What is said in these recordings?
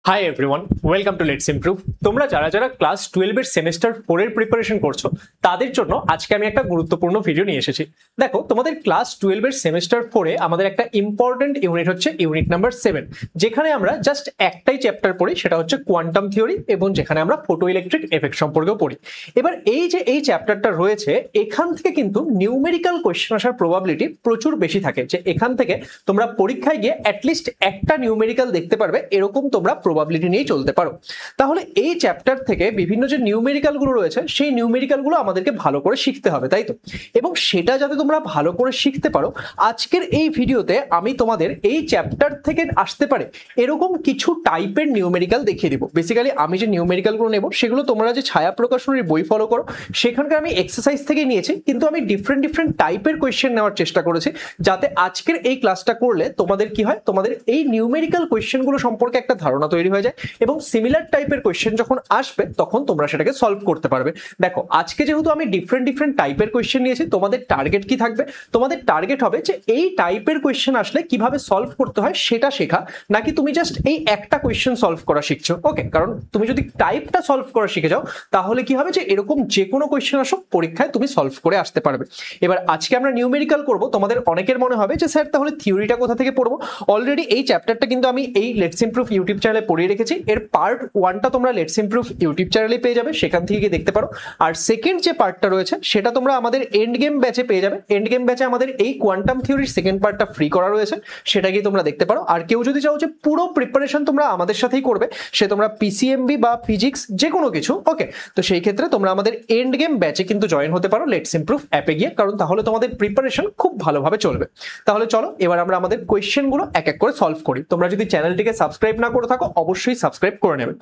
Hi everyone, welcome to let's improve. তোমরা যারা যারা ক্লাস 12 এর সেমিস্টার 4 এর প্রিপারেশন করছো তাদের জন্য আজকে আমি একটা গুরুত্বপূর্ণ ভিডিও নিয়ে এসেছি। দেখো, তোমাদের ক্লাস 12 এর সেমিস্টার 4 এ আমাদের একটা ইম্পর্টেন্ট ইউনিট হচ্ছে ইউনিট নাম্বার 7, যেখানে আমরা জাস্ট একটাই চ্যাপ্টার পড়ি, সেটা হচ্ছে কোয়ান্টাম থিওরি, এবং যেখানে আমরা ফটো ইলেকট্রিক এফেক্ট সম্পর্কেও পড়ি। এবার এই চ্যাপ্টারটা রয়েছে, এখান থেকে কিন্তু নিউমেরিক্যাল কোয়েশ্চেন আসার প্রবাবিলিটি প্রচুর বেশি থাকে, যে এখান থেকে তোমরা পরীক্ষায় গিয়ে অ্যাটলিস্ট একটা নিউমেরিক্যাল দেখতে পারবে, এরকম তোমরা প্রবাবিলিটি নিয়ে চলতে পারো। তাহলে এই চ্যাপ্টার থেকে বিভিন্ন যে নিউমেরিক্যাল গুলো রয়েছে, সেই নিউমেরিক্যাল গুলো আমাদেরকে ভালো করে শিখতে হবে, তাই তো? এবং সেটা যাতে তোমরা ভালো করে শিখতে পারো, আজকের এই ভিডিওতে আমি তোমাদের এই চ্যাপ্টার থেকে আসতে পারে এরকম কিছু টাইপের নিউমেরিক্যাল দেখিয়ে দিব। বেসিক্যালি আমি যে নিউমেরিক্যাল গুলো নেব, সেগুলো তোমরা যে ছায়া প্রকাশনীর বই ফলো করো সেখানকার আমি এক্সারসাইজ থেকে নিয়েছি, কিন্তু আমি ডিফারেন্ট টাইপের কোয়েশ্চেন নেওয়ার চেষ্টা করেছি, যাতে আজকের এই ক্লাসটা করলে তোমাদের কি হয়, তোমাদের এই নিউমেরিক্যাল কোয়েশ্চেন গুলো সম্পর্কে একটা ধারণা তৈরি হয়ে যায়, এবং সিমিলার টাইপের কোয়েশ্চেন যখন আসবে তখন তোমরা সেটাকে সলভ করতে পারবে। দেখো, আজকে যেহেতু আমি ডিফারেন্ট টাইপের কোয়েশ্চেন নিয়েছি, তোমাদের টার্গেট কি থাকবে? তোমাদের টার্গেট হবে যে এই টাইপের কোয়েশ্চেন আসলে কিভাবে সলভ করতে হয় সেটা শেখা, নাকি তুমি জাস্ট এই একটা কোয়েশ্চেন সলভ করা শিখছো। ওকে, কারণ তুমি যদি টাইপটা সলভ করা শিখে যাও, তাহলে কি হবে যে এরকম যে কোনো কোয়েশ্চেন আসুক পরীক্ষায় তুমি সলভ করে আসতে পারবে। এবার আজকে আমরা নিউমেরিক্যাল করব। তোমাদের অনেকের মনে হবে যে স্যার, তাহলে থিওরিটা কোথা থেকে পড়বো? অলরেডি এই চ্যাপ্টারটা কিন্তু আমি এই লেটস ইমপ্রুভ ইউটিউব চ্যানেলে পড়িয়ে রেখেছি। এর পার্ট 1টা তোমরা লেটস ইমপ্রুভ ইউটিউব চ্যানেলে পেয়ে যাবে, সেখান থেকে গিয়ে দেখতে পারো। আর সেকেন্ড যে পার্টটা রয়েছে সেটা তোমরা আমাদের এন্ড গেম ব্যাচে পেয়ে যাবে। এন্ড গেম ব্যাচে আমাদের এই কোয়ান্টাম থিওরির সেকেন্ড পার্টটা ফ্রি করা রয়েছে, সেটা গিয়ে তোমরা দেখতে পারো। আর কেউ যদি চাও যে পুরো প্রিপারেশন তোমরা আমাদের সাথেই করবে, সে তোমরা পিসিএমবি বা ফিজিক্স যে কোনো কিছু, ওকে, তো সেই ক্ষেত্রে তোমরা আমাদের এন্ড গেম ব্যাচে কিন্তু জয়েন হতে পারো লেটস ইমপ্রুভ অ্যাপে গিয়ে, কারণ তাহলে তোমাদের প্রিপারেশন খুব ভালোভাবে চলবে। তাহলে চলো এবার আমরা আমাদের কোয়েশ্চেনগুলো এক এক করে সলভ করি। তোমরা যদি চ্যানেলটিকে সাবস্ক্রাইব না করে থাকো, অবশ্যই সাবস্ক্রাইব করে নেবে।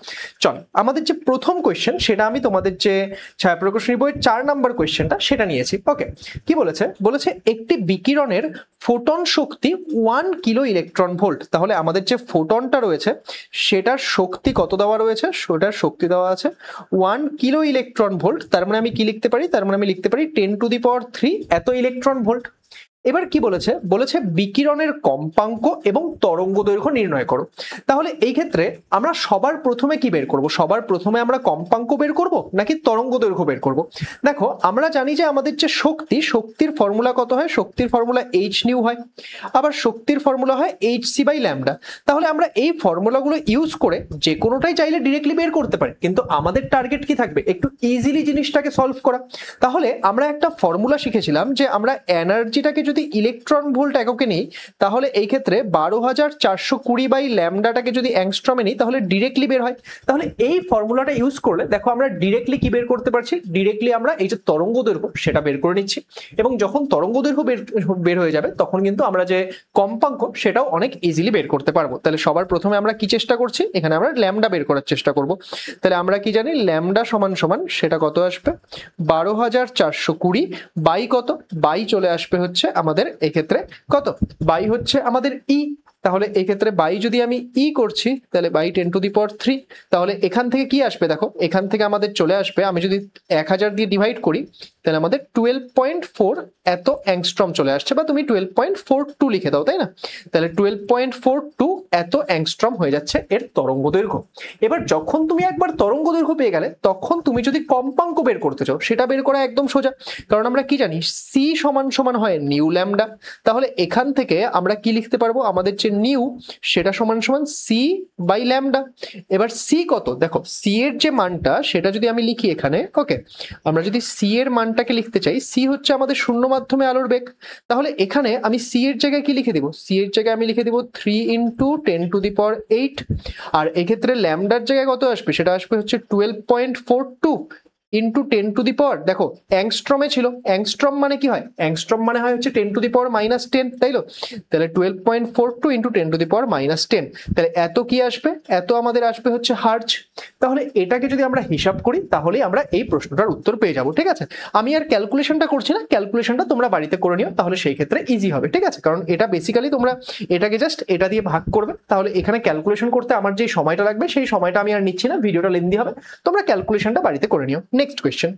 চলো, আমাদের যে প্রথম কোয়েশ্চেন, সেটা আমি তোমাদের যে ছায়া প্রকাশনী বইয়ের 4 নাম্বার কোয়েশ্চেনটা সেটা নিয়েছি। ওকে, কি বলেছে? বলেছে একটি বিকিরণের ফোটন শক্তি 1 কিলো ইলেকট্রন ভোল্ট। তাহলে আমাদের যে ফোটনটা রয়েছে সেটার শক্তি কত দেওয়া রয়েছে? সেটার শক্তি দেওয়া আছে 1 কিলো ইলেকট্রন ভোল্ট। তার মানে আমি কি লিখতে পারি? তার মানে আমি লিখতে পারি 10⁻³ এত ইলেকট্রন ভোল্ট। এবার কি বলেছে? বলেছে বিকিরণের কম্পাঙ্ক এবং তরঙ্গ দৈর্ঘ্য নির্ণয় করো। তাহলে এই ক্ষেত্রে আমরা সবার প্রথমে কি বের করব? সবার প্রথমে আমরা কম্পাঙ্ক বের করব নাকি তরঙ্গ দৈর্ঘ্য বের করব? দেখো, আমরা জানি যে আমাদের যে শক্তির ফর্মুলা কত হয়? শক্তির ফর্মুলা এইচ নিউ হয়, আবার শক্তির ফর্মুলা হয় hc/λ। তাহলে আমরা এই ফর্মুলাগুলো ইউজ করে যে কোনোটাই চাইলে ডিরেক্টলি বের করতে পারি, কিন্তু আমাদের টার্গেট কি থাকবে? একটু ইজিলি জিনিসটাকে সলভ করা। তাহলে আমরা একটা ফর্মুলা শিখেছিলাম যে আমরা এনার্জিটাকে যদি ইলেকট্রন ভোল্ট এককে নিই, তাহলে এই ক্ষেত্রে 12,420/λটাকে যদি অ্যাংস্ট্রমে নিই, তাহলে ডিরেক্টলি বের হয়। তাহলে এই ফর্মুলাটা ইউজ করলে দেখো আমরা ডিরেক্টলি কি বের করতে পারছি? ডিরেক্টলি আমরা এই যে তরঙ্গ দৈর্ঘ্য সেটা বের করে নিচ্ছি, এবং যখন তরঙ্গ দৈর্ঘ্য বের হয়ে যাবে, তখন কিন্তু আমরা যে কম্পাঙ্ক সেটাও অনেক ইজিলি বের করতে পারবো। তাহলে সবার প্রথমে আমরা কি চেষ্টা করছি? এখানে আমরা ল্যামডা বের করার চেষ্টা করব। তাহলে আমরা কি জানি? ল্যামডা সমান সমান সেটা কত আসবে? 12,420 বাই কত? বাই চলে আসবে হচ্ছে আমাদের এক্ষেত্রে কত? বাই হচ্ছে আমাদের ই। তাহলে এই ক্ষেত্রে বাই যদি আমি ই করছি, তাহলে বাই 10⁻³। তাহলে এখান থেকে কি আসবে? দেখো, এখান থেকে আমাদের চলে আসবে, আমি যদি 1000 দিয়ে ডিভাইড করি, তাহলে আমাদের 12.4 এত অ্যাংস্ট্রম চলে আসছে, বা তুমি 12.42 লিখে দাও, তাই না? তাহলে 12.42 এত অ্যাংস্ট্রম হয়ে যাচ্ছে এর তরঙ্গ দৈর্ঘ্য। এবার যখন তুমি একবার তরঙ্গ দৈর্ঘ্য পেয়ে গেলে, তখন তুমি যদি কম্পাঙ্ক বের করতে চাও, সেটা বের করা একদম সোজা, কারণ আমরা কি জানি? সি সমান সমান হয় নিউ ল্যামডা। তাহলে এখান থেকে আমরা কি লিখতে পারবো? আমাদের যে নিউ সেটা সমান সমান c/λ। এবার সি কত? দেখো, সি এর যে মানটা সেটা যদি আমি লিখি এখানে, ওকে, আমরা যদি সি এর মানটাকে লিখতে চাই, সি হচ্ছে আমাদের শূন্য মাধ্যমে আলোর বেগ। তাহলে এখানে আমি সি এর জায়গায় কি লিখে দিব? সি এর জায়গায় আমি লিখে দিব 3 × 10⁸। আর এক্ষেত্রে ল্যামডার জায়গায় কত আসবে? সেটা আসবে হচ্ছে 12.42 ইন্টু 10⁻, দেখো অ্যাংস্ট্রমে ছিল। অ্যাংস্ট্রম মানে কি হয়? অ্যাংস্ট্রম মানে হয় হচ্ছে 10⁻−10, তাই তো? তাহলে 12.42 ইন্টু 10⁻−10, তাহলে এত কি আসবে? এত আমাদের আসবে হচ্ছে হার্জ। তাহলে এটাকে যদি আমরা হিসাব করি, তাহলে আমরা এই প্রশ্নটার উত্তর পেয়ে যাব। ঠিক আছে, আমি আর ক্যালকুলেশনটা করছি না, ক্যালকুলেশনটা তোমরা বাড়িতে করে নিও, তাহলে সেই ক্ষেত্রে ইজি হবে। ঠিক আছে, কারণ এটা বেসিক্যালি তোমরা এটাকে জাস্ট এটা দিয়ে ভাগ করবে, তাহলে এখানে ক্যালকুলেশন করতে আমার যে সময়টা লাগবে সেই সময়টা আমি আর নিচ্ছি না, ভিডিওটা লেন্দি হবে, তোমরা ক্যালকুলেশনটা বাড়িতে করে নিও। নেক্সট কোয়েশ্চেন,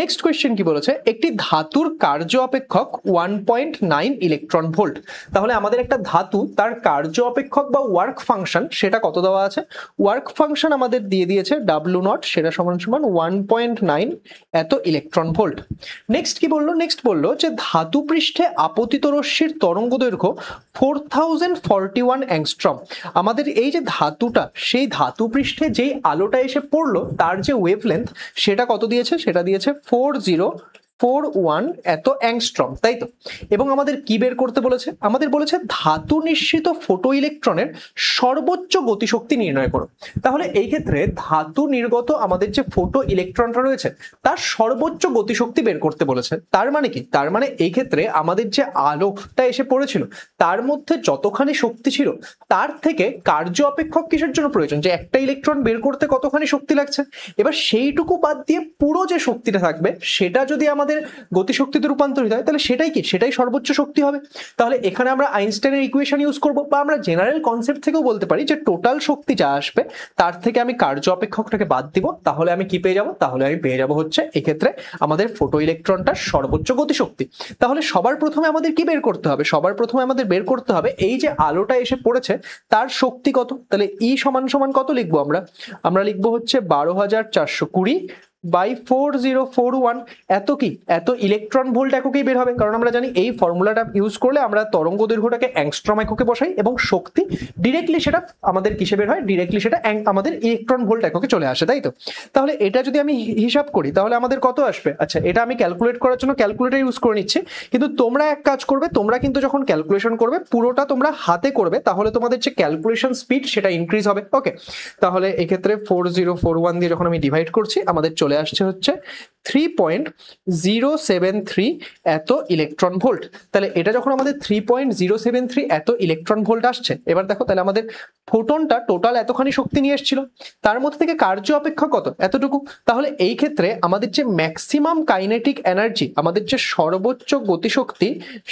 নেক্সট কোয়েশ্চেন কি বলেছে, একটি ধাতুর কার্য অপেক্ষক 1.9 ইলেকট্রন ভোল্ট। তাহলে আমাদের একটা ধাতু তার কার্য অপেক্ষক বা ওয়ার্ক ফাংশন সেটা কত দেওয়া আছে, ওয়ার্ক ফাংশন আমাদের দিয়ে দিয়েছে W0, সেটা সমান সমান 1.9 এত ইলেকট্রন ভোল্ট। নেক্সট কি বললো, নেক্সট বললো যে ধাতু পৃষ্ঠে আপতিত রশ্মির তরঙ্গ দৈর্ঘ্য 4041 অ্যাংস্ট্রম। আমাদের এই যে ধাতুটা, সেই ধাতু পৃষ্ঠে যেই আলোটা এসে পড়লো তার যে ওয়েভলেন্থ সেটা কত দিয়েছে, সেটা দিয়েছে 4041 এত অ্যাংস্ট্রম, তাই তো। এবং আমাদের কি বের করতে বলেছে, আমাদের বলেছে ধাতু নিঃসৃত ফোটো ইলেকট্রনের সর্বোচ্চ গতিশক্তি নির্ণয় করো। তাহলে এই ক্ষেত্রে ধাতু নির্গত আমাদের যে ফোটো ইলেকট্রনটা রয়েছে তার সর্বোচ্চ গতিশক্তি বের করতে বলেছে। তার মানে কি, তার মানে এই ক্ষেত্রে আমাদের যে আলোকটা এসে পড়েছিল তার মধ্যে যতখানি শক্তি ছিল তার থেকে কার্য অপেক্ষক কিসের জন্য প্রয়োজন, যে একটা ইলেকট্রন বের করতে কতখানি শক্তি লাগছে, এবার সেইটুকু বাদ দিয়ে পুরো যে শক্তিটা থাকবে সেটা যদি আমাদের গতিশক্তিতে রূপান্তরিত হয় তাহলে সেটাই কি, সেটাই সর্বোচ্চ শক্তি হবে। তাহলে এখানে আমরা আইনস্টাইনের ইকুয়েশন ইউজ করব, বা আমরা জেনারেল কনসেপ্ট থেকেও বলতে পারি যে টোটাল শক্তি যা আসবে তার থেকে আমি কার্য অপেক্ষকটাকে বাদ দিব, তাহলে আমি কি পেয়ে যাব, তাহলে আমি পেয়ে যাব হচ্ছে এক্ষেত্রে আমাদের ফোটো ইলেকট্রনটার সর্বোচ্চ গতিশক্তি। তাহলে সবার প্রথমে আমাদের কি বের করতে হবে, সবার প্রথমে আমাদের বের করতে হবে এই যে আলোটা এসে পড়েছে তার শক্তি কত। তাহলে ই সমান সমান কত লিখবো আমরা লিখবো হচ্ছে 12420 বাই 4041 এত কি, এত ইলেকট্রন ভোল্ট এককেই বের হবে। কারণ আমরা জানি এই ফর্মুলাটা ইউজ করলে আমরা তরঙ্গ দৈর্ঘ্যটাকে অ্যাংস্ট্রম এককে বসাই এবং শক্তি ডিরেক্টলি সেটা আমাদের কিসে বের হয়, ডিরেক্টলি সেটা আমাদের ইলেকট্রন ভোল্ট এককে চলে আসে, তাই তো। তাহলে এটা যদি আমি হিসাব করি তাহলে আমাদের কত আসবে, আচ্ছা এটা আমি ক্যালকুলেট করার জন্য ক্যালকুলেটর ইউজ করে নিচ্ছি, কিন্তু তোমরা এক কাজ করবে, তোমরা কিন্তু যখন ক্যালকুলেশন করবে পুরোটা তোমরা হাতে করবে, তাহলে তোমাদের যে ক্যালকুলেশন স্পিড সেটা ইনক্রিজ হবে। ওকে, তাহলে এক্ষেত্রে 4041 দিয়ে যখন আমি ডিভাইড করছি আমাদের চলে আসছে হচ্ছে 3.073 এত ইলেকট্রন ভোল্ট। তাহলে এটা যখন আমাদের 3.073 এত ইলেকট্রন ভোল্ট আসছে, এবার দেখো তাহলে আমাদের ফোটনটা টোটাল এতখানি শক্তি নিয়ে এসেছিল, তার মধ্যে থেকে কার্য অপেক্ষক কত, এতটুকু। তাহলে এই ক্ষেত্রে আমাদের যে ম্যাক্সিমাম কাইনেটিক এনার্জি, আমাদের যে সর্বোচ্চ গতিশক্তি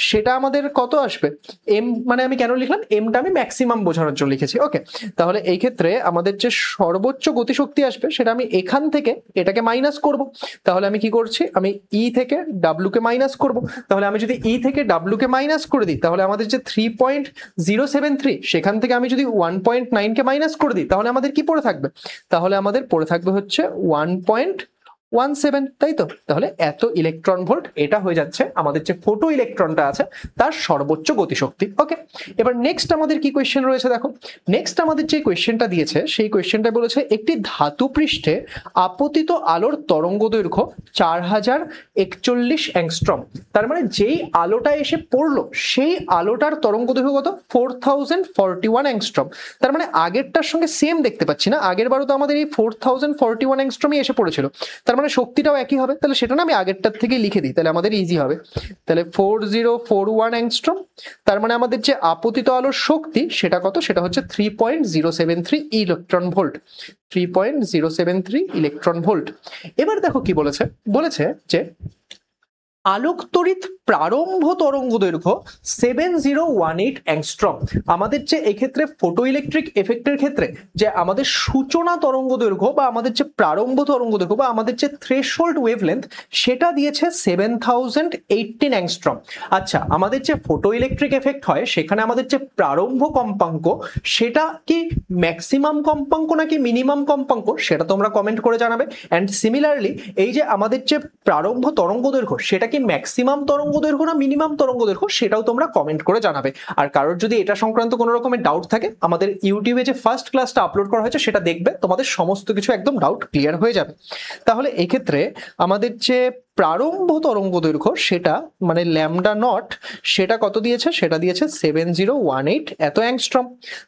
সেটা আমাদের কত আসবে, এম, মানে আমি কেন লিখলাম এমটা, আমি ম্যাক্সিমাম বোঝানোর জন্য লিখেছি। ওকে, তাহলে এই ক্ষেত্রে আমাদের যে সর্বোচ্চ গতিশক্তি আসবে সেটা আমি এখান থেকে এটাকে মাইনাস করব। তাহলে আমি কি করছি, আমি ই থেকে ডাব্লিউ কে মাইনাস করব। তাহলে আমি যদি ই থেকে ডাব্লিউ কে মাইনাস করে দিই তাহলে আমাদের যে 3.073 সেখান থেকে আমি যদি 1.9 কে মাইনাস করে দিই তাহলে আমাদের কি পড়ে থাকবে, তাহলে আমাদের পড়ে থাকবে হচ্ছে 1.17, তাই তো। তাহলে এত ইলেকট্রন ভোল্ট এটা হয়ে যাচ্ছে আমাদের যে ফোটো ইলেকট্রনটা আছে তার সর্বোচ্চ গতিশক্তি। ওকে, এবার নেক্সট আমাদের কি কোয়েশ্চেন রয়েছে, দেখো নেক্সট আমাদের যে কোয়েশ্চেনটা দিয়েছে সেই কোয়েশ্চেনটা বলেছে একটি ধাতু পৃষ্ঠে আপতিত আলোর তরঙ্গ দৈর্ঘ্য 4041 অ্যাংস্ট্রম। তার মানে যেই আলোটা এসে পড়লো সেই আলোটার তরঙ্গ দৈর্ঘ্য কত, 4041 অ্যাংস্ট্রম। তার মানে আগেরটার সঙ্গে সেম দেখতে পাচ্ছি না, আগের বারও তো আমাদের এই 4041 অ্যাংস্ট্রমই এসে পড়েছিল, তার মানে শক্তিটাও একই হবে। তাহলে সেটা না আমি আগেরটার থেকে লিখে দিই, তাহলে আমাদের ইজি হবে। তাহলে 4041 অ্যাংস্ট্রম, তার মানে আমাদের যে আপতিত আলোর শক্তি সেটা কত, সেটা হচ্ছে 3.073 ইলেকট্রন ভোল্ট, 3.073 ইলেকট্রন ভোল্ট। এবার দেখো কি বলেছে, বলেছে যে আলোক তড়িৎ প্রারম্ভ তরঙ্গ দৈর্ঘ্য 7018 অ্যাংস্ট্রম। আমাদের যে এক্ষেত্রে ফটো ইলেকট্রিক এফেক্টের ক্ষেত্রে যে আমাদের সূচনা তরঙ্গ দৈর্ঘ্য বা আমাদের যে প্রারম্ভ তরঙ্গ দৈর্ঘ্য বা আমাদের যে থ্রেশহোল্ড ওয়েভলেন্থ সেটা দিয়েছে 7018 অ্যাংস্ট্রম। আচ্ছা, আমাদের যে ফটো ইলেকট্রিক এফেক্ট হয় সেখানে আমাদের যে প্রারম্ভ কম্পাঙ্ক সেটা কি ম্যাক্সিমাম কম্পাঙ্ক নাকি মিনিমাম কম্পাঙ্ক সেটা তোমরা কমেন্ট করে জানাবে। অ্যান্ড সিমিলারলি এই যে আমাদের যে প্রারম্ভ তরঙ্গ দৈর্ঘ্য সেটা কি ম্যাক্সিমাম তরঙ্গ দৈর্ঘ্য না মিনিমাম তরঙ্গ দৈর্ঘ্য সেটাও তোমরা কমেন্ট করে জানাবে। আর কারোর যদি এটা সংক্রান্ত কোনো রকমের ডাউট থাকে আমাদের ইউটিউবে যে ফার্স্ট ক্লাসটা আপলোড করা হয়েছে সেটা দেখবে, তোমাদের সমস্ত কিছু একদম ডাউট ক্লিয়ার হয়ে যাবে। তাহলে এই ক্ষেত্রে আমাদের যে প্রারম্ভ তরঙ্গ দৈর্ঘ্য সেটা মানে ল্যামডা নট সেটা কত দিয়েছে, সেটা দিয়েছে 7018 এত অ্যাংস্ট্রম।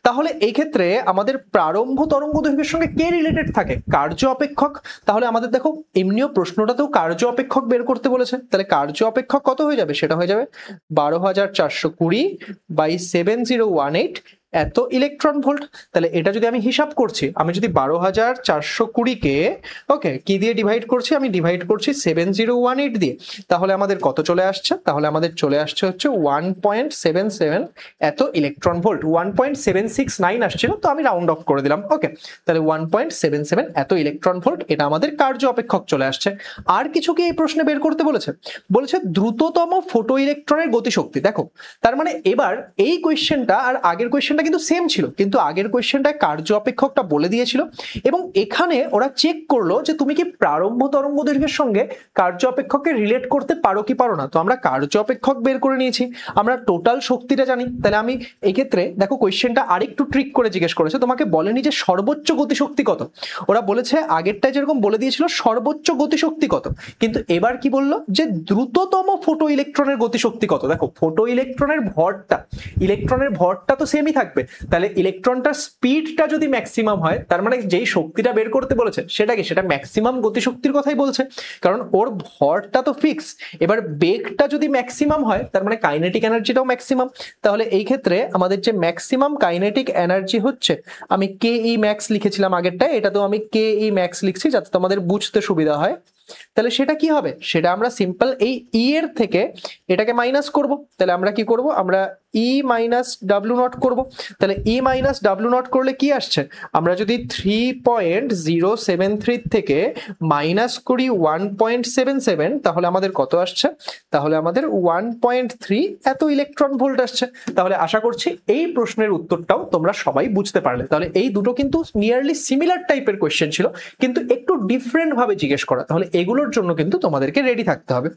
তাহলে এই ক্ষেত্রে আমাদের প্রারম্ভ তরঙ্গ দৈর্ঘ্যের সঙ্গে কে রিলেটেড থাকে, কার্য অপেক্ষক। তাহলে আমাদের দেখো এমনিও প্রশ্নটাতেও কার্য অপেক্ষক বের করতে বলেছে, তাহলে কার্য অপেক্ষক কত হয়ে যাবে, সেটা হয়ে যাবে 12420 বাই 7018 এত ইলেকট্রন ভোল্ট। তাহলে এটা যদি আমি হিসাব করছি, আমি যদি 12,420 ওকে কি দিয়ে ডিভাইড করছি, আমি ডিভাইড করছি 7018 দিয়ে, তাহলে আমাদের কত চলে আসছে, তাহলে আমাদের চলে আসছে হচ্ছে 1.77 এত ইলেকট্রন ভোল্ট। 1.769 আসছিল, তো আমি রাউন্ড অফ করে দিলাম। ওকে, তাহলে 1.77 এত ইলেকট্রন ভোল্ট, এটা আমাদের কার্য অপেক্ষক চলে আসছে। আর কিছু কি এই প্রশ্নে বের করতে বলেছে? বলেছে দ্রুততম ফোটো ইলেকট্রনের গতিশক্তি। দেখো, তার মানে এবার এই কোয়েশ্চেনটা আর আগের কোয়েশ্চেনটা কিন্তু সেম ছিল, কিন্তু আগের কোয়েশ্চেনটায় কার্য অপেক্ষকটা বলে দিয়েছিল এবং এখানে ওরা চেক করলো যে তুমি কি প্রারম্ভ তরঙ্গ দৈর্ঘ্যের সঙ্গে কার্য অপেক্ষককে রিলেট করতে পারো কি পারো না। তো আমরা কার্য অপেক্ষক বের করে নিয়েছি, আমরা টোটাল শক্তিটা জানি। তাহলে আমি এই ক্ষেত্রে দেখো কোয়েশ্চেনটা আরেকটু ট্রিক করে জিজ্ঞেস করেছে, তোমাকে বলেনি যে সর্বোচ্চ গতিশক্তি কত, ওরা বলেছে আগেরটায় যেরকম বলে দিয়েছিল সর্বোচ্চ গতিশক্তি কত, কিন্তু এবার কি বললো যে দ্রুততম ফোটো ইলেকট্রনের গতিশক্তি কত। দেখো ফোটো ইলেকট্রনের ভরটা তো সেমই থাকবে, তাহলে ইলেকট্রনটার স্পিডটা যদি ম্যাক্সিমাম হয়, তার মানে যেই শক্তিটা বের করতে বলেছে সেটা কি, সেটা ম্যাক্সিমাম গতিশক্তির কথাই বলছে, কারণ ওর ভরটা তো ফিক্স। এবার বেগটা যদি ম্যাক্সিমাম হয়, তার মানে কাইনেটিক এনার্জিটাও ম্যাক্সিমাম। তাহলে এই ক্ষেত্রে আমাদের যে ম্যাক্সিমাম কাইনেটিক এনার্জি হচ্ছে, আমি কে ই ম্যাক্স লিখেছিলাম আগেরটা, এটা তো আমি কে ই ম্যাক্স লিখছি যাতে তোমাদের বুঝতে সুবিধা হয়। তাহলে সেটা কি হবে, সেটা আমরা সিম্পল এই ই এর থেকে এটাকে মাইনাস করব। তাহলে আমরা কি করব, আমরা ই মাইনাস ডাব্লিউ নট করবো। তাহলে ই মাইনাস ডাব্লিউ নট করলে কি আসছে, আমরা যদি 3.073 থেকে মাইনাস করি 1.77, তাহলে আমাদের কত আসছে, তাহলে আমাদের 1.3 এত ইলেকট্রন ভোল্ট আসছে। তাহলে আশা করছি এই প্রশ্নের উত্তরটাও তোমরা সবাই বুঝতে পারলে। তাহলে এই দুটো কিন্তু নিয়ারলি সিমিলার টাইপের কোয়েশ্চেন ছিল, কিন্তু একটু ডিফারেন্ট ভাবে জিজ্ঞেস করা, তাহলে এগুলোর জন্য কিন্তু তোমাদেরকে রেডি থাকতে হবে।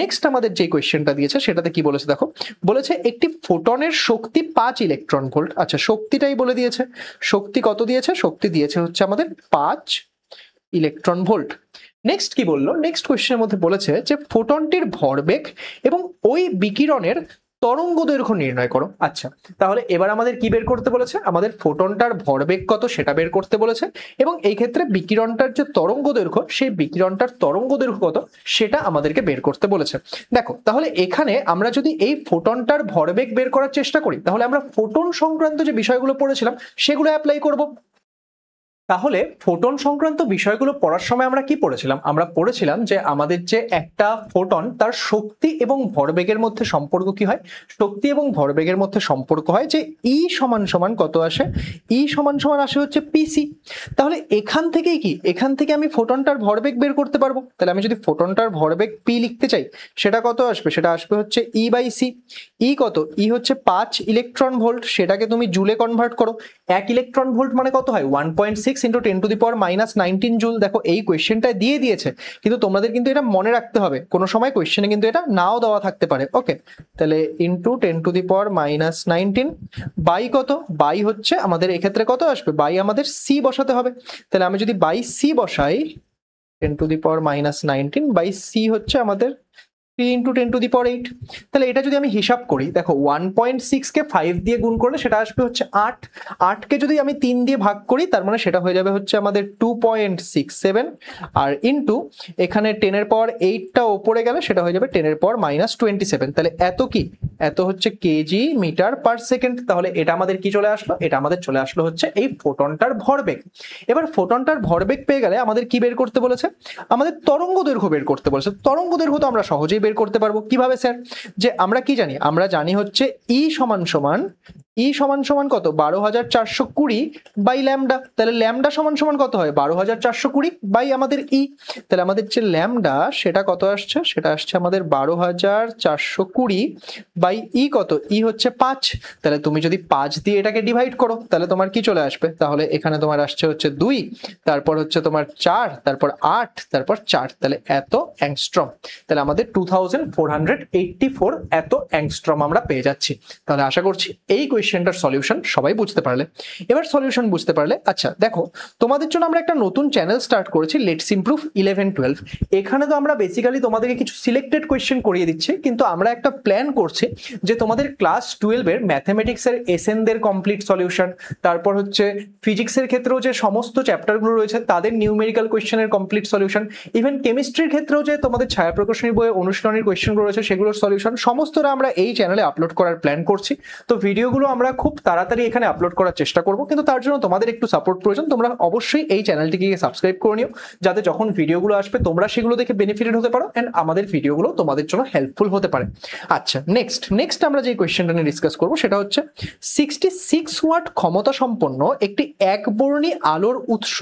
নেক্সট আমাদের যে কোয়েশ্চেনটা দিয়েছে সেটাতে কি বলেছে দেখো, বলেছে একটি ফোটনের শক্তি 5 ইলেকট্রন ভোল্ট। আচ্ছা, শক্তিটাই বলে দিয়েছে, শক্তি কত দিয়েছে, শক্তি দিয়েছে হচ্ছে আমাদের 5 ইলেকট্রন ভোল্ট। নেক্সট কি বললো, নেক্সট কোয়েশ্চেনের মধ্যে বলেছে যে ফোটনটির ভরবেগ এবং ওই বিকিরণের তরঙ্গ দৈর্ঘ্য নির্ণয় করো। আচ্ছা, তাহলে এবার আমাদের কি বের করতে বলেছে, আমাদের ফোটনটার ভরবেগ কত সেটা বের করতে বলেছে, এবং এই ক্ষেত্রে বিকিরণটার যে তরঙ্গ দৈর্ঘ্য, সেই বিকিরণটার তরঙ্গ দৈর্ঘ্য কত সেটা আমাদেরকে বের করতে বলেছে। দেখো, তাহলে এখানে আমরা যদি এই ফোটনটার ভরবেগ বের করার চেষ্টা করি, তাহলে আমরা ফোটন সংক্রান্ত যে বিষয়গুলো পড়েছিলাম সেগুলো অ্যাপ্লাই করব। তাহলে ফোটন সংক্রান্ত বিষয়গুলো পড়ার সময় আমরা কি পড়েছিলাম, আমরা পড়েছিলাম যে আমাদের যে একটা ফোটন তার শক্তি এবং ভরবেগের মধ্যে সম্পর্ক কি হয়, শক্তি এবং ভরবেগের মধ্যে সম্পর্ক হয় যে ই সমান সমান কত আসে, ই সমান সমান আসে হচ্ছে পিসি। তাহলে এখান থেকেই কি, এখান থেকে আমি ফোটনটার ভরবেগ বের করতে পারবো। তাহলে আমি যদি ফোটনটার ভরবেগ পি লিখতে চাই, সেটা কত আসবে, সেটা আসবে হচ্ছে ই বাই সি। ই কত, ই হচ্ছে 5 ইলেকট্রন ভোল্ট, সেটাকে তুমি জুলে কনভার্ট করো। 1 ইলেকট্রন ভোল্ট মানে কত হয়, 1.6 × 10⁻⁻19 জুল। দেখো এই কোয়েশ্চেনটায় দিয়ে দিয়েছে, কিন্তু তোমাদের কিন্তু এটা মনে রাখতে হবে, কোনো সময় কোয়েশ্চেনে কিন্তু এটা নাও দেওয়া থাকতে পারে। ওকে, তাহলে ইন্টু 10⁻⁻19 বাই কত, বাই হচ্ছে আমাদের এক্ষেত্রে কত আসবে, বাই আমাদের সি বসাতে হবে। তাহলে আমি যদি বাই সি বসাই, 10⁻⁻19 বাই সি হচ্ছে আমাদের 3 × 10⁸। তাহলে এটা যদি আমি হিসাব করি, দেখো 1.6 কে 5 দিয়ে গুণ করলে সেটা আসবে হচ্ছে 8, 8 কে যদি আমি 3 দিয়ে ভাগ করি, তার মানে সেটা হয়ে যাবে হচ্ছে আমাদের 2.67, আর ইন্টু এখানে 10⁻8টা ওপরে গেলে সেটা হয়ে যাবে 10⁻−27। তাহলে এত কি, এত হচ্ছে কেজি মিটার পার সেকেন্ড। তাহলে এটা আমাদের কি চলে আসলো, এটা আমাদের চলে আসলো হচ্ছে এই ফোটনটার ভরবেগ। এবার ফোটনটার ভরবেগ পেয়ে গেলে আমাদের কি বের করতে বলেছে, আমাদের তরঙ্গ দৈর্ঘ্য বের করতে বলেছে। তরঙ্গ দৈর্ঘ্য তো আমরা সহজেই বের করতে পারবো। কিভাবে স্যার, যে আমরা কি জানি, আমরা জানি হচ্ছে ই সমান সমান কত, 12,420 বাই ল্যামডা। তাহলে ল্যামডা সমান সমান কত হয়, 12,420 বাই আমাদের ই। তাহলে আমাদের যে ল্যামডা সেটা কত আসছে, সেটা আসছে আমাদের 12,420 বাই ই কত, ই হচ্ছে 5। তাহলে তুমি যদি 5 দিয়ে এটাকে ডিভাইড করো, তাহলে তোমার কি চলে আসবে, তাহলে এখানে তোমার আসছে হচ্ছে 2, তারপর হচ্ছে তোমার 4, তারপর 8, তারপর 4, তাহলে এত অ্যাংস্ট্রম। তাহলে আমাদের 2484 এত অ্যাংস্ট্রম আমরা পেয়ে যাচ্ছি। তাহলে আশা করছি এই কোয়েশ্চেনটার সলিউশন সবাই বুঝতে পারলে। এবার সলিউশন বুঝতে পারলে, আচ্ছা দেখো তোমাদের জন্য আমরা একটা নতুন চ্যানেল স্টার্ট করেছি, লেটস ইমপ্রুভ 11-12। এখানে তো আমরা বেসিক্যালি তোমাদেরকে কিছু সিলেক্টেড কোয়েশ্চেন করিয়ে দিচ্ছি, কিন্তু আমরা একটা প্ল্যান করছি যে তোমাদের ক্লাস 12 এর ম্যাথমেটিক্সের এসএনদের কমপ্লিট সলিউশন, তারপর হচ্ছে ফিজিক্সের ক্ষেত্রেও যে সমস্ত চ্যাপ্টারগুলো রয়েছে তাদের নিউমেরিক্যাল কোয়েশ্চেনের কমপ্লিট সলিউশন, ইভেন কেমিস্ট্রির ক্ষেত্রেও যে তোমাদের ছায়া প্রকাশনী বইয়ে অনুশীলনের কোয়েশ্চেনগুলো রয়েছে সেগুলোর সলিউশন সমস্তটা আমরা এই চ্যানেলে আপলোড করার প্ল্যান করছি। তো ভিডিওগুলো আমরা খুব তাড়াতাড়ি এখানে আপলোড করার চেষ্টা করব, কিন্তু তার জন্য তোমাদের একটু সাপোর্ট প্রয়োজন। তোমরা অবশ্যই এই চ্যানেলটিকে সাবস্ক্রাইব করে নিও, যাতে যখন ভিডিওগুলো আসবে তোমরা সেগুলো দেখে বেনিফিটেড হতে পারো এন্ড আমাদের ভিডিওগুলো তোমাদের জন্য হেল্পফুল হতে পারে। আচ্ছা, নেক্সট আমরা যে কোয়েশ্চেনটা নিয়ে ডিসকাস করব সেটা হচ্ছে 66 ওয়াট ক্ষমতা সম্পন্ন একটি একবর্ণী আলোর উৎস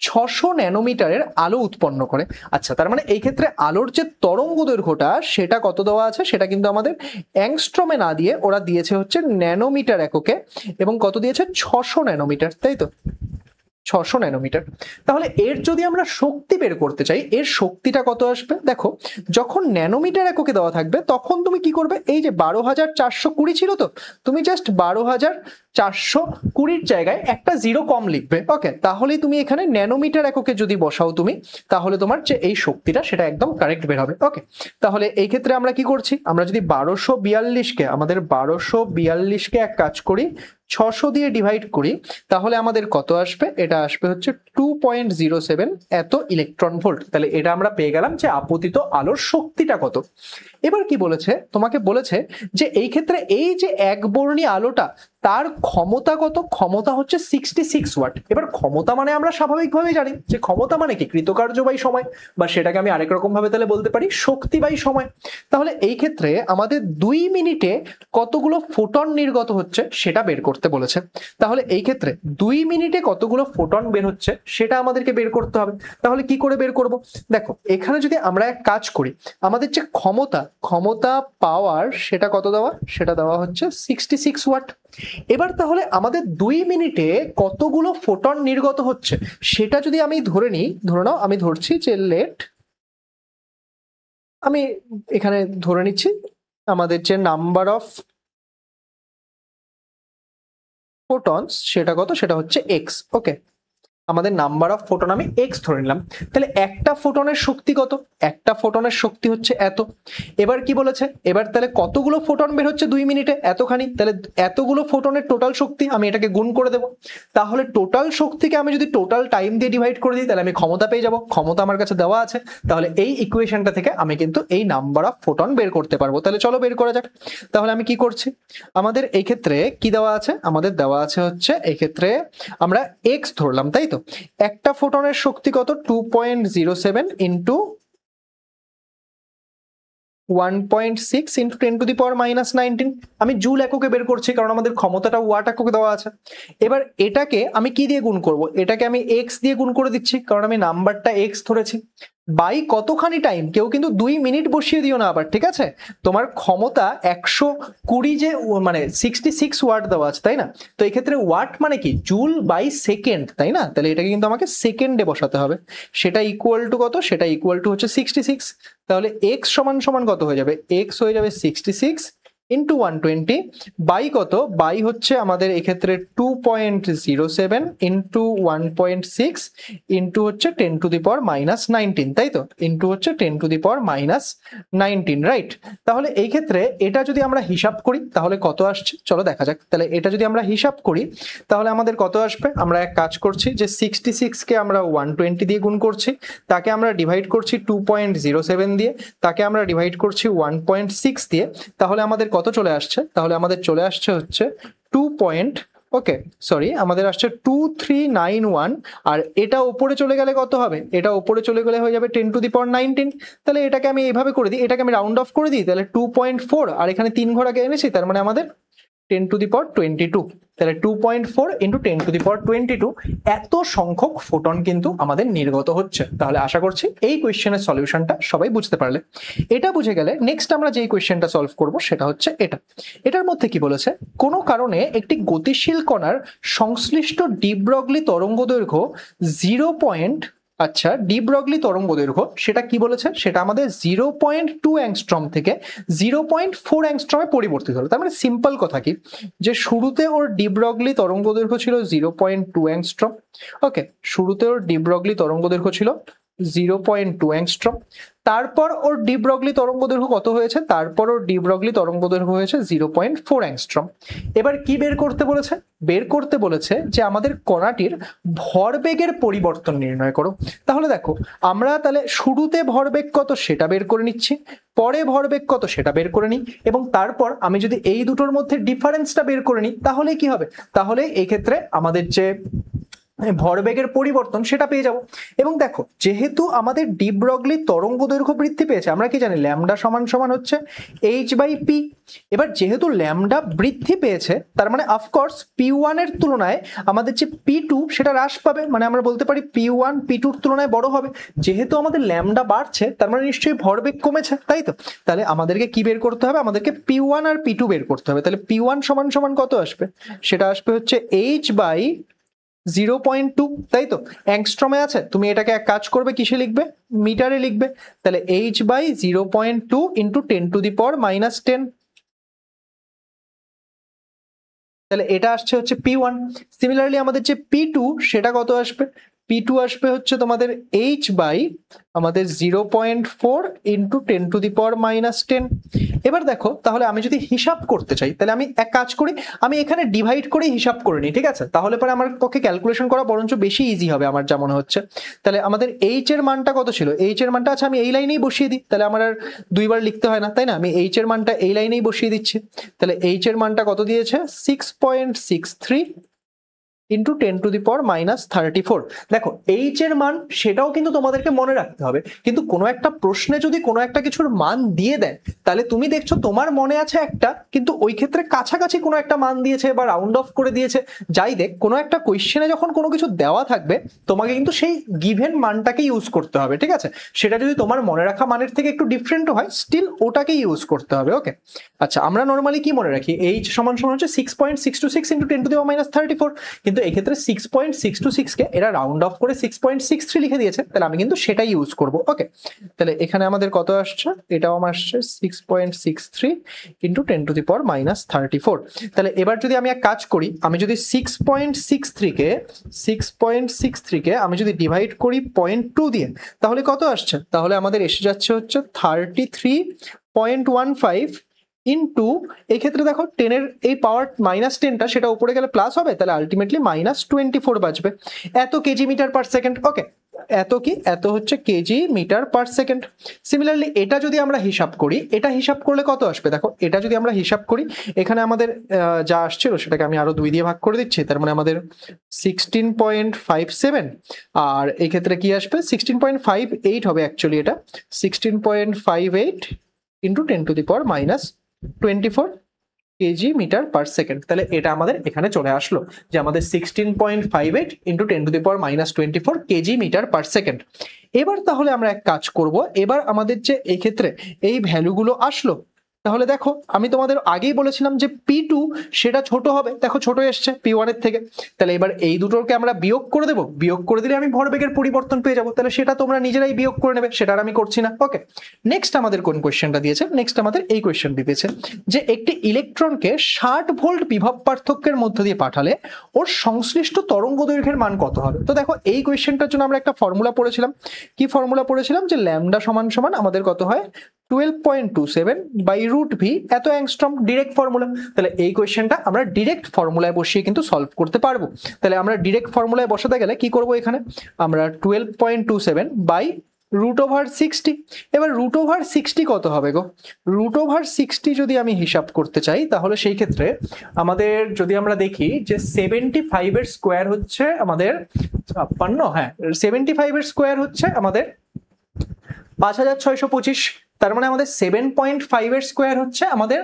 600 ন্যানোমিটারের আলো উৎপন্ন করে। আচ্ছা, তার মানে এই ক্ষেত্রে আলোর যে তরঙ্গ দৈর্ঘ্যটা সেটা কত দেওয়া আছে, সেটা কিন্তু আমাদের অ্যাংস্ট্রমে না দিয়ে ওরা দিয়েছে হচ্ছে ন্যানোমিটার এককে, এবং কত দিয়েছে 600 ন্যানোমিটার, তাই তো 600 ন্যানোমিটার। তাহলে এর যদি আমরা শক্তি বের করতে চাই, এর শক্তিটা কত আসবে? দেখো, যখন ন্যানোমিটার এককে দেওয়া থাকবে তখন তুমি কি করবে, এই যে 12,420 ছিল তো, তুমি জাস্ট 12,420 জায়গায় একটা জিরো কম লিখবে। ওকে, তাহলেই তুমি এখানে ন্যানোমিটার এককে যদি বসাও তুমি, তাহলে তোমার যে এই শক্তিটা সেটা একদম কারেক্ট বের হবে। ওকে, তাহলে এই ক্ষেত্রে আমরা কি করছি, আমরা যদি 1242কে আমাদের 1242কে এক কাজ করি 600 দিয়ে ডিভাইড করি, তাহলে আমাদের কত আসবে? এটা আসবে হচ্ছে 2.07 এত ইলেকট্রন ভোল্ট। তাহলে এটা আমরা পেয়ে গেলাম যে আপতিত আলোর শক্তিটা কত। এবার কি বলেছে, তোমাকে বলেছে যে এই ক্ষেত্রে এই যে একবর্ণী আলোটা তার ক্ষমতা কত? ক্ষমতা হচ্ছে 66 ওয়াট। এবার ক্ষমতা মানে আমরা স্বাভাবিকভাবেই জানি যে ক্ষমতা মানে কি কৃতকার্য বাই সময়, বা সেটাকে আমি আরেক রকম ভাবে তাহলে বলতে পারি শক্তি বাই সময়। তাহলে এই ক্ষেত্রে আমাদের 2 মিনিটে কতগুলো ফোটন নির্গত হচ্ছে সেটা বের করতে বলেছে। তাহলে এই ক্ষেত্রে 2 মিনিটে কতগুলো ফোটন বের হচ্ছে সেটা আমাদেরকে বের করতে হবে। তাহলে কি করে বের করব? দেখো, এখানে যদি আমরা এক কাজ করি, আমাদের যে ক্ষমতা পাওয়ার সেটা কত দেওয়া, সেটা দেওয়া হচ্ছে 66 ওয়াট। এবার তাহলে আমাদের 2 মিনিটে কতগুলো ফোটন নির্গত হচ্ছে সেটা যদি আমি ধরে নিই, ধরে নাও আমি ধরছি যে আমি এখানে ধরে নিচ্ছি আমাদের যে নাম্বার অফ ফোটনস সেটা কত, সেটা হচ্ছে এক্স। ওকে, আমাদের নাম্বার অফ ফোটন আমি এক্স ধরে নিলাম। তাহলে একটা ফোটনের শক্তি কত? একটা ফোটনের শক্তি হচ্ছে এত। এবার কি বলেছে, এবার তাহলে কতগুলো ফোটন বের হচ্ছে 2 মিনিটে? এতখানি। তাহলে এতগুলো ফোটনের টোটাল শক্তি আমি এটাকে গুণ করে দেব। তাহলে টোটাল শক্তিকে আমি যদি টোটাল টাইম দিয়ে ডিভাইড করে দিই তাহলে আমি ক্ষমতা পেয়ে যাব। ক্ষমতা আমার কাছে দেওয়া আছে, তাহলে এই ইকুয়েশনটা থেকে আমি কিন্তু এই নাম্বার অফ ফোটন বের করতে পারবো। তাহলে চলো বের করা যাক। তাহলে আমি কি করছি, আমাদের এই ক্ষেত্রে কি দেওয়া আছে, আমাদের দেওয়া আছে হচ্ছে এই ক্ষেত্রে আমরা এক্স ধরলাম, তাই তো। একটা ফোটনের শক্তি কত? 2.07 ইন্টু 1.6 ইন্টু 10⁻⁻19। আমি জুল এককে বের করছি কারণ আমাদের ক্ষমতাটা ওয়াট এককে দেওয়া আছে। এবার এটাকে আমি কি দিয়ে গুণ করব? এটাকে আমি এক্স দিয়ে গুণ করে দিচ্ছি কারণ আমি নাম্বারটা এক্স ধরেছি, বাই কতখানি টাইম। কেউ কিন্তু 2 মিনিট বসিয়ে দিও না আবার, ঠিক আছে? তোমার ক্ষমতা 120 যে মানে 66 ওয়াট দেওয়া আছে, তাই না? তো এই ক্ষেত্রে ওয়াট মানে কি জুল বাই সেকেন্ড, তাই না? তাহলে এটাকে কিন্তু আমাকে সেকেন্ডে বসাতে হবে। সেটা ইকুয়াল টু কত? সেটা ইকুয়াল টু হচ্ছে 66। তাহলে এক্স সমান সমান কত হয়ে যাবে? এক্স হয়ে যাবে 66 ইন্টু 120 বাই কত? বাই হচ্ছে আমাদের এক্ষেত্রে 2.07 ইন্টু 1.6 ইন্টু হচ্ছে 10⁻⁻19, তাই তো? ইন্টু হচ্ছে 10⁻⁻19, রাইট? তাহলে এই ক্ষেত্রে এটা যদি আমরা হিসাব করি তাহলে কত আসছে চলো দেখা যাক। তাহলে এটা যদি আমরা হিসাব করি তাহলে আমাদের কত আসবে? আমরা এক কাজ করছি যে 66কে আমরা 120 দিয়ে গুণ করছি, তাকে আমরা ডিভাইড করছি 2.07 দিয়ে, তাকে আমরা ডিভাইড করছি 1.6 দিয়ে, তাহলে আমাদের কত চলে আসছে? তাহলে আমাদের চলে আসছে হচ্ছে 2391, আর এটা উপরে চলে গেলে কত হবে? এটা উপরে চলে গেলে হয়ে যাবে 10⁻19। তাহলে এটাকে আমি এইভাবে করে দিই, এটাকে আমি রাউন্ড অফ করে দিই, তাহলে 2.4 আর এখানে 3 ঘর আগে এনেছি, তার মানে আমাদের 10⁻22। তাহলে 2.4 ইন্টু 10⁻22 এত সংখ্যক ফোটন কিন্তু আমাদের নির্গত হচ্ছে। তাহলে আশা করছি এই কোয়েশ্চেনের সলিউশনটা সবাই বুঝতে পারলে। এটা বুঝে গেলে নেক্সট আমরা যেই কোয়েশ্চেনটা সলভ করব সেটা হচ্ছে এটার মধ্যে কি বলেছে, কোনো কারণে একটি গতিশীল কণার সংশ্লিষ্ট ডি ব্রগলি তরঙ্গ দৈর্ঘ্য 0. আচ্ছা, ডি ব্রগলি তরঙ্গ দৈর্ঘ্য সেটা কি বলেছে, সেটা আমাদের 0.2 অ্যাংস্ট্রম থেকে 0.4 অ্যাংস্ট্রমে পরিবর্তিত হলো। তার মানে সিম্পল কথা কি, যে শুরুতে ওর ডি ব্রগলি তরঙ্গ দৈর্ঘ্য ছিল 0.2 অ্যাংস্ট্রম। ওকে, শুরুতে ওর ডি ব্রগলি তরঙ্গ দৈর্ঘ্য ছিল 0.2 অ্যাংস্ট্রম। তারপর ওর ডি ব্রগলি তরঙ্গ দৈর্ঘ্য কত হয়েছে, তারপর ওর ডি ব্রগলি তরঙ্গ দৈর্ঘ্য হয়েছে 0.4 অ্যাংস্ট্রম। এবার কি বের করতে বলেছে, বের করতে বলেছে যে আমাদের কণাটির ভরবেগের পরিবর্তন নির্ণয় করো। তাহলে দেখো আমরা তাহলে শুরুতে ভরবেগ কত সেটা বের করে নিচ্ছি, পরে ভরবেগ কত সেটা বের করে নিই, এবং তারপর আমি যদি এই দুটোর মধ্যে ডিফারেন্সটা বের করে নিই তাহলে কি হবে, তাহলে এই ক্ষেত্রে আমাদের যে ভরবেগের পরিবর্তন সেটা পেয়ে যাব। এবং দেখো যেহেতু আমাদের ডি ব্রগলি তরঙ্গ দৈর্ঘ্য বৃদ্ধি পেয়েছে, আমরা কি জানি ল্যামডা সমান সমান হচ্ছে h/p। এবার যেহেতু ল্যামডা বৃদ্ধি পেয়েছে তার মানে অফকোর্স p1 এর তুলনায় আমাদের যে p2 সেটা হ্রাস পাবে, মানে আমরা বলতে পারি p1 p2 এর তুলনায় বড় হবে। যেহেতু আমাদের ল্যামডা বাড়ছে তার মানে নিশ্চয়ই ভরবেগ কমেছে, তাই তো? তাহলে আমাদেরকে কি বের করতে হবে, আমাদেরকে p1 আর p2 বের করতে হবে। তাহলে p1 সমান সমান কত আসবে, সেটা আসবে হচ্ছে h/0.2, তাই তো? অ্যাংস্ট্রমে আছে, তুমি এটাকে এক কাজ করবে কিসে লিখবে, মিটারে লিখবে। তাহলে h/0.2 ইন্টু 10⁻⁻10, তাহলে এটা আসছে হচ্ছে p1। সিমিলারলি আমাদের যে p2 সেটা কত আসবে, p2 আসবে হচ্ছে তোমাদের আমাদের 0.4 ইন্টু 10⁻⁻10। এবার দেখো তাহলে আমি যদি হিসাব করতে চাই তাহলে আমি এক কাজ করি, আমি এখানে ডিভাইড করে হিসাব করে নিই, ঠিক আছে? তাহলে পরে আমার পক্ষে ক্যালকুলেশন করা বরঞ্চ বেশি ইজি হবে আমার যা মনে হচ্ছে। তাহলে আমাদের h এর মানটা কত ছিল, h এর মানটা আছে আমি এই লাইনেই বসিয়ে দিই, তাহলে আমার আর দুইবার লিখতে হয় না, তাই না? আমি h এর মানটা এই লাইনেই বসিয়ে দিচ্ছি। তাহলে h এর মানটা কত দিয়েছে, 6.63 ইন্টু 10⁻⁻34। দেখো এইচ এর মান সেটাও কিন্তু তোমাদেরকে মনে রাখতে হবে, কিন্তু কোনো একটা প্রশ্নে যদি কোনো একটা কিছুর মান দিয়ে দেয় তাহলে তুমি দেখছো তোমার মনে আছে একটা, কিন্তু ওই ক্ষেত্রে কাছাকাছি কোনো একটা মান দিয়েছে বা রাউন্ড অফ করে দিয়েছে। যাই দেখ, কোনো একটা কোয়েশ্চেনে যখন কোনো কিছু দেওয়া থাকবে তোমাকে কিন্তু সেই গিভেন মানটাকে ইউজ করতে হবে, ঠিক আছে? সেটা যদি তোমার মনে রাখা মানের থেকে একটু ডিফারেন্ট হয় স্টিল ওটাকে ইউজ করতে হবে। ওকে, আচ্ছা আমরা নর্মালি কি মনে রাখি, এইচ সমান সমান হচ্ছে 6.626 ইন্টু 10⁻⁻34, কিন্তু এক্ষেত্রে 6.626 কে এরা রাউন্ড অফ করে 6.63 লিখে দিয়েছে, তাহলে আমি কিন্তু সেটাই ইউজ করব। ওকে, তাহলে এখানে আমাদের কত আসছে, এটাও আমার আসছে 6.63 ইন্টু 10⁻⁻34। তাহলে এবার যদি আমি এক কাজ করি, আমি যদি 6.63 কে আমি যদি ডিভাইড করি 0.2 দিয়ে তাহলে কত আসছে, তাহলে আমাদের এসে যাচ্ছে হচ্ছে 33.15 ইন্টু, এই ক্ষেত্রে দেখো 10 এর এই পাওয়ার -10টা সেটা উপরে গেলে প্লাস হবে, তাহলে আলটিমেটলি -24 বাজবে, এত kg metre per second. Okay, এত কি, এত হচ্ছে kg metre per second. Similarly এটা যদি আমরা হিসাব করি, এটা হিসাব করলে কত আসবে, দেখো এটা যদি আমরা হিসাব করি এখানে আমাদের যা আসছিল সেটাকে আমি আরো 2 দিয়ে ভাগ করে দিচ্ছি, তার মানে আমাদের 16.57, আর এই ক্ষেত্রে কি আসবে 16.58 হবে অ্যাকচুয়ালি, এটা 16.58 into 10⁻⁻24 kg metre per second. তাহলে এটা আমাদের এখানে চলে আসলো যে আমাদের 16.58 into 10⁻⁻24 kg metre per second. এবার তাহলে আমরা এক কাজ করব, এবার আমাদের যে এই ক্ষেত্রে এই ভ্যালুগুলো আসলো, তাহলে দেখো আমি তোমাদের আগেই বলেছিলাম যে p2 সেটা ছোট হবে, দেখো ছোট এসছে p1 এর থেকে। তাহলে এবার এই দুটোকে আমরা বিয়োগ করে দেবো, বিয়োগ করে দিলে আমি ভরবেগের পরিবর্তন পেয়ে যাবো, তাহলে সেটা তোমরা নিজেরাই বিয়োগ করে নেবে, সেটা আর আমি করছি না। ওকে, নেক্সট আমাদের কোন কোয়েশ্চেনটা দিয়েছে, নেক্সট আমাদের এই কোয়েশ্চেনটি দিয়েছে যে একটি ইলেকট্রনকে 60 ভোল্ট বিভব পার্থক্যের মধ্য দিয়ে পাঠালে ওর সংশ্লিষ্ট তরঙ্গ দৈর্ঘ্যের মান কত হবে। তো দেখো এই কোয়েশ্চেনটার জন্য আমরা একটা ফর্মুলা পড়েছিলাম, কি ফর্মুলা পড়েছিলাম, যে ল্যামডা সমান সমান আমাদের কত হয় 12.27 বাই রুট ভি এত অ্যাংস্ট্রম, ডিরেক্ট ফর্মুলা। তাহলে এই কোয়েশ্চেনটা আমরা ডিরেক্ট ফর্মুলায় বসিয়ে কিন্তু সলভ করতে পারবো। তাহলে আমরা ডিরেক্ট ফর্মুলায় বসাতে গেলে কি করব, এখানে আমরা 12.27 বাই √60। এবার √60 কত হবে গো, √60 যদি আমি হিসাব করতে চাই তাহলে সেই ক্ষেত্রে আমাদের যদি আমরা দেখি যে 75 এর স্কোয়ার হচ্ছে আমাদের 56, হ্যাঁ 75 এর স্কোয়ার হচ্ছে আমাদের 5625, তার মানে আমাদের 7.5 এর স্কোয়ার হচ্ছে আমাদের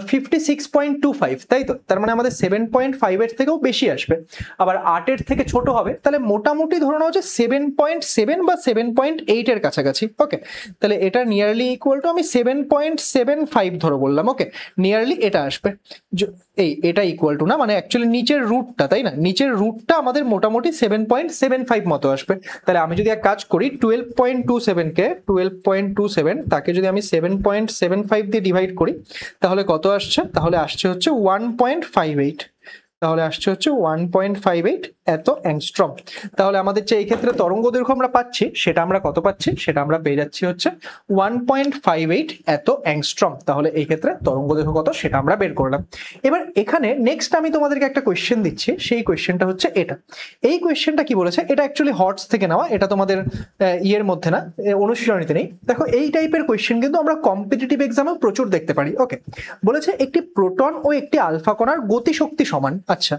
56.25, তাই তো? তার মানে আমাদের 7.5 এর থেকেও বেশি আসবে, আবার 8 এর থেকে ছোট হবে, তাহলে মোটামুটি ধরে নাও যে 7.7 বা 7.8 এর কাছাকাছি। ওকে, তাহলে এটা নিয়ারলি ইকুয়াল টু আমি 7.75 ধরে বললাম। ওকে, নিয়ারলি এটা আসবে, এটা ইকুয়াল টু না, মানে অ্যাকচুয়ালি নিচের রুটটা, তাই না, নিচের রুটটা আমাদের মোটামুটি 7.75 মতো আসবে। তাহলে আমি যদি এক কাজ করি 12.27 তাকে যদি আমি 7.75 দিয়ে ডিভাইড করি তাহলে কত আসছে, তাহলে আসছে হচ্ছে 1.58, তাহলে আসছে হচ্ছে 1.58 এত অ্যাংস্ট্রম। তাহলে আমাদের যে এই ক্ষেত্রে তরঙ্গ দৈর্ঘ্য আমরা পাচ্ছি সেটা আমরা কত পাচ্ছি, সেটা আমরা পেয়ে যাচ্ছি হচ্ছে 1.58 এত অ্যাংস্ট্রম। তাহলে এই ক্ষেত্রে তরঙ্গ দৈর্ঘ্য কত সেটা আমরা বের করলাম। এবার এখানে নেক্সট আমি তোমাদেরকে একটা কোয়েশ্চেন দিচ্ছি, সেই কোয়েশ্চেনটা হচ্ছে এটা। এই কোয়েশ্চেনটা কি বলেছে, এটা অ্যাকচুয়ালি হটস থেকে নেওয়া, এটা তোমাদের ইয়ের মধ্যে না, অনুশীলনীতে নেই। দেখো এই টাইপের কোয়েশ্চেন কিন্তু আমরা কম্পিটিটিভ এক্সামেও প্রচুর দেখতে পারি। ওকে, বলেছে একটি প্রোটন ও একটি আলফা কণার গতিশক্তি সমান। আচ্ছা,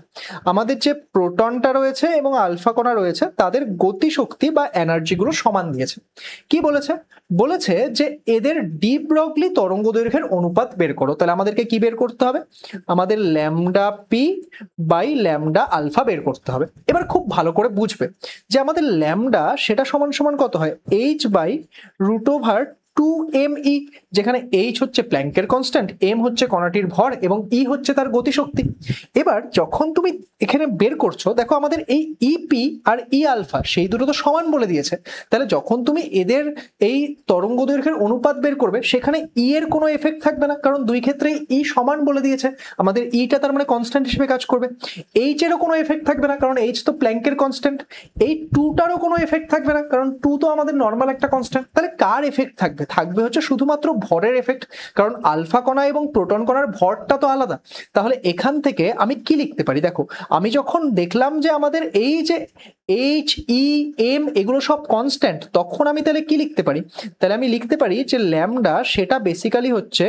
আমাদের যে প্রোটনটা রয়েছে এবং আলফা কণা রয়েছে তাদের গতিশক্তি বা এনার্জি গুলো সমান দিয়েছে। কি বলেছে, বলেছে যে এদের ডি ব্রগলি তরঙ্গ দৈর্ঘ্যের অনুপাত বের করো। তাহলে আমাদেরকে কি বের করতে হবে, আমাদের lambda p by lambda alpha বের করতে হবে। এবার খুব ভালো করে বুঝবে যে আমাদের ল্যামডা সেটা সমান সমান কত হয়, H by root over 2me, যেখানে h হচ্ছে প্ল্যাঙ্কের কনস্ট্যান্ট, m হচ্ছে কণাটির ভর এবং e হচ্ছে তার গতিশক্তি। এবার যখন তুমি এখানে বের করছো, দেখো আমাদের এই ep আর e আলফা সেই দুটো তো সমান বলে দিয়েছে। তাহলে যখন তুমি এদের এই তরঙ্গ দৈর্ঘ্যের অনুপাত বের করবে, সেখানে e এর কোনো এফেক্ট থাকবে না, কারণ দুই ক্ষেত্রেই e সমান বলে দিয়েছে। আমাদের ইটা তার মানে কনস্ট্যান্ট হিসেবে কাজ করবে। h এরও কোনো এফেক্ট থাকবে না, কারণ h তো প্ল্যাঙ্কের কনস্ট্যান্ট। এই 2টারও কোনো এফেক্ট থাকবে না, কারণ 2 তো আমাদের নর্মাল একটা কনস্ট্যান্ট। তাহলে কার এফেক্ট থাকবে, থাকবে হচ্ছে শুধুমাত্র ভরের এফেক্ট, কারণ আলফা কণা এবং প্রোটন কণার ভরটা তো আলাদা। তাহলে এখান থেকে আমি কি লিখতে পারি, দেখো আমি যখন দেখলাম যে আমাদের এই যে এইচ ই এম এগুলো সব কনস্ট্যান্ট, তখন আমি তাহলে কি লিখতে পারি, তাহলে আমি লিখতে পারি যে ল্যামডা সেটা বেসিক্যালি হচ্ছে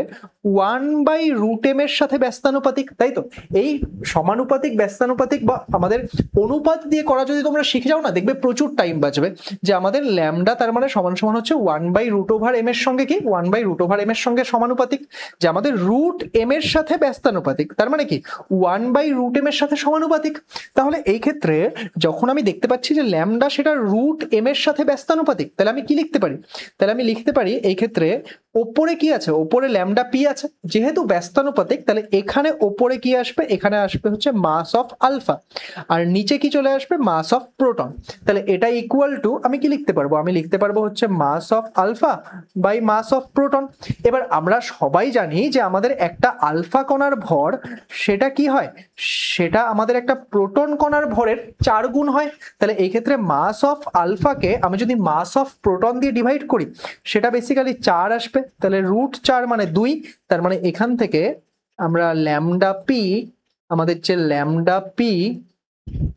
1/√m এর সাথে ব্যস্তানুপাতিক, তাই তো? এই সমানুপাতিক ব্যস্তানুপাতিক বা আমাদের অনুপাত দিয়ে করা যদি তোমরা শিখে যাও না, দেখবে প্রচুর টাইম বাঁচবে। যে আমাদের ল্যামডা তার মানে সমান সমান হচ্ছে 1/√m এর সঙ্গে কি, 1/√m এর সঙ্গে সমানুপাতিক। যে আমাদের √m এর সাথে ব্যস্তানুপাতিক, তার মানে কি 1/√m এর সাথে সমানুপাতিক। তাহলে এই ক্ষেত্রে যখন আমি দেখতে পাচ্ছি যে ল্যামডা সেটা √m এর সাথে ব্যস্তানুপাতিক, তাহলে আমি কি লিখতে পারি, তাহলে আমি লিখতে পারি এই ক্ষেত্রে ওপরে কি আছে, ওপরে ল্যামডা পি আছে, যেহেতু ব্যস্তানুপাতিক তাহলে এখানে ওপরে কি আসবে, এখানে আসবে হচ্ছে মাস অফ আলফা, আর নিচে কি চলে আসবে, মাস অফ প্রোটন। তাহলে এটা ইকুয়াল টু আমি কি লিখতে পারবো, আমি লিখতে পারবো হচ্ছে mass of alpha by mass of proton. এবার আমরা সবাই জানি যে আমাদের একটা আলফা কণার ভর সেটা কি হয়, সেটা আমাদের একটা প্রোটন কণার ভরের 4 গুণ হয়। তাহলে এই ক্ষেত্রে মাস অফ আলফাকে আমি যদি মাস অফ প্রোটন দিয়ে ডিভাইড করি, সেটা বেসিক্যালি 4 আসবে। তাহলে √4 মানে 2, তার মানে এখান থেকে আমরা ল্যামডা পি, আমাদের যে lambda p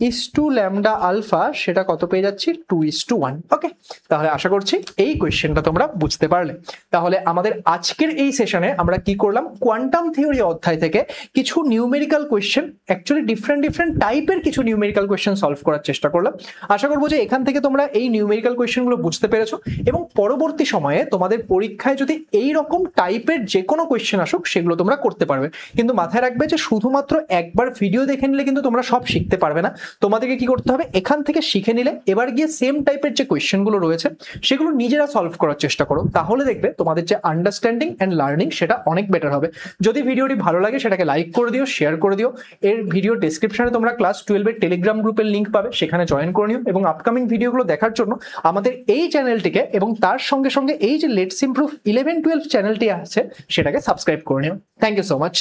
is to lambda alpha সেটা কত পেয়ে যাচ্ছি, 2:1। ওকে, তাহলে আশা করছি এই কোয়েশ্চেনটা তোমরা বুঝতে পারলে। তাহলে আমাদের আজকের এই সেশনে আমরা কি করলাম, কোয়ান্টাম থিওরি অধ্যায় থেকে কিছু নিউমেরিক্যাল কোয়েশ্চেন, অ্যাকচুয়ালি ডিফারেন্ট টাইপের কিছু নিউমেরিক্যাল কোয়েশ্চেন সলভ করার চেষ্টা করলাম। আশা করবো যে এখান থেকে তোমরা এই নিউমেরিক্যাল কোয়েশ্চেনগুলো বুঝতে পেরেছো এবং পরবর্তী সময়ে তোমাদের পরীক্ষায় যদি এই রকম টাইপের যে কোনো কোয়েশ্চেন আসুক সেগুলো তোমরা করতে পারবে। কিন্তু মাথায় রাখবে যে শুধুমাত্র একবার ভিডিও দেখে নিলে কিন্তু তোমরা সব শিখতে পারবে না। তোমাদেরকে কি করতে হবে, এখান থেকে শিখে নিলে এবার গিয়ে সেম টাইপের যে কোয়েশ্চেনগুলো রয়েছে সেগুলো নিজেরা সলভ করার চেষ্টা করো, তাহলে দেখবে তোমাদের যে আন্ডারস্ট্যান্ডিং এন্ড লার্নিং সেটা অনেক বেটার হবে। যদি ভিডিওটি ভালো লাগে সেটাকে লাইক করে দিও, শেয়ার করে দিও। এর ভিডিও ডেসক্রিপশনে তোমরা ক্লাস 12 এর টেলিগ্রাম গ্রুপের লিংক পাবে, সেখানে জয়েন করে নিও এবং আপকামিং ভিডিওগুলো দেখার জন্য আমাদের এই চ্যানেলটিকে এবং তার সঙ্গে সঙ্গে এই যে লেটস ইমপ্রুভ 11-12 চ্যানেলটি আছে সেটাকে সাবস্ক্রাইব করে নিও। Thank you so much.